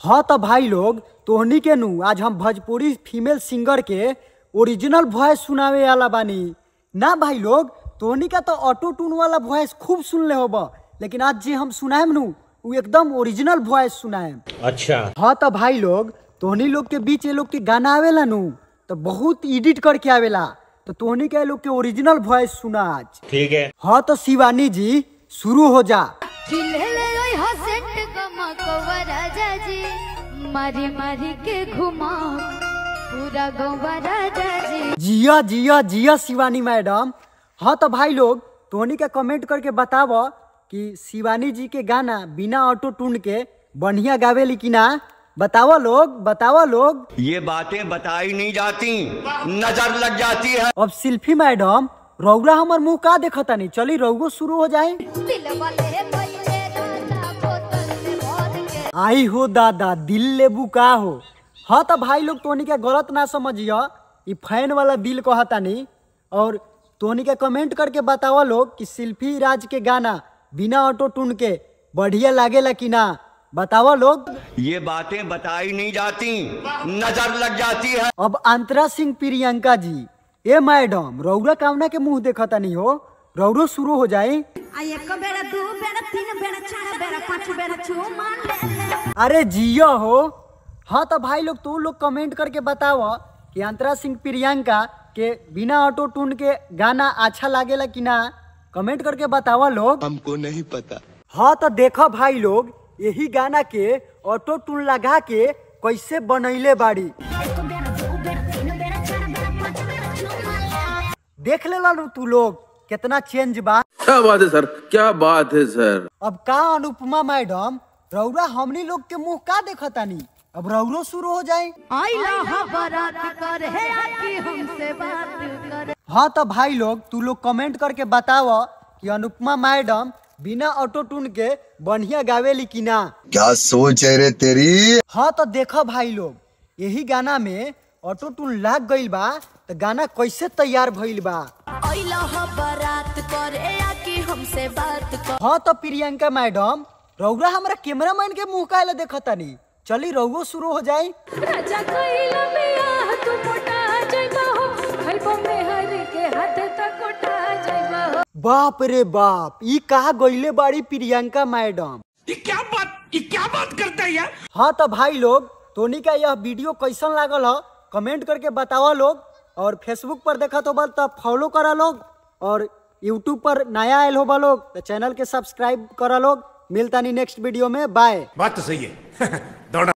हाँ तो भाई लोग तोहनी के नु आज हम भोजपुरी फीमेल सिंगर के ओरिजिनल वॉइस सुनावे वाला बानी ना भाई लोग। तोहनी का तो ऑटो ट्यून वाला वॉइस खूब सुन ले होबा, लेकिन आज जे हम सुनाएम नु वो एकदम ओरिजिनल वॉइस सुनाएम। अच्छा हाँ तो भाई लोग तोहनी लोग के बीच ये लोग के गाना आवेला नु तो बहुत एडिट करके आवेला, तो तोहनी के लोग के ओरिजिनल वॉइस सुना आज। ठीक है। हाँ तो शिवानी जी शुरू हो जा। मारी मारी के घुमा पूरा गौवा राजा जी। जिया जिया जिया शिवानी मैडम। हाँ तो भाई लोग तोहनी के कमेंट करके बतावो कि शिवानी जी के गाना बिना ऑटो ट्यून के बढ़िया गावेली कि ना। बताओ लोग। ये बातें बताई नहीं जाती, नजर लग जाती है। अब शिल्पी मैडम रौरा हमार मुंह का देखता नहीं, चली रौगो शुरू हो जाए। आई हो दादा दिल लेबू का हो। हाँ तो भाई लोग तोहनी के गलत ना समझियो, ये फैन वाला दिल कहता नहीं। और तोहनी के कमेंट करके बताओ लोग कि शिल्पी राज के गाना बिना ऑटो ट्यून के बढ़िया लागेला कि ना। बताओ लोग। ये बातें बताई नहीं जाती, नजर लग जाती है। अब अंतरा सिंह प्रियंका जी, ए मैडम रौरा कामना के मुंह देखता नहीं हो, रौरो शुरू हो जाए। अरे जियो हो। हाँ तो भाई लोग तू लोग कमेंट करके बताओ कि अंतरा सिंह प्रियंका के बिना ऑटो ट्यून के गाना अच्छा लागेला कि ना। कमेंट करके बताओ लोग। हमको नहीं पता। हाँ तो देखो भाई लोग यही गाना के ऑटो ट्यून लगा के कैसे बनैले बाड़ी। देख लेला तू लोग कितना चेंज बा। क्या बात है सर, क्या बात है सर। अब का अनुपमा मैडम रौरा हमनी लोग के मुंह का देखता नहीं, अब रौरो शुरू हो जाए। हाँ तो भाई लोग तू लोग कमेंट करके बताओ कि अनुपमा मैडम बिना ऑटो ट्यून के बढ़िया गावेली कि ना। क्या सोच है रे तेरी। हाँ तो देखो भाई लोग यही गाना में ऑटो ट्यून लग गईल बा, तो गाना कैसे तैयार भइल बा। हाँ तो प्रियंका मैडम रौरा हमारा कैमरामैन के मुंह काहे देखता नहीं, चली रौगो शुरू हो जाए। बाप रे बाप ई कहा गईले बाड़ी प्रियंका मैडम। ये क्या बात करता है यार। हाँ तो भाई लोग तोनी का यह वीडियो कैसन लागल हो कमेंट करके बताओ लोग। और फेसबुक पर देखा तो बल तब फॉलो करा लोग, और यूट्यूब पर नया आयल हो लोग तो चैनल के सब्सक्राइब करा लोग। मिलता नहीं नेक्स्ट वीडियो में, बाय। बात तो सही है। दौड़ा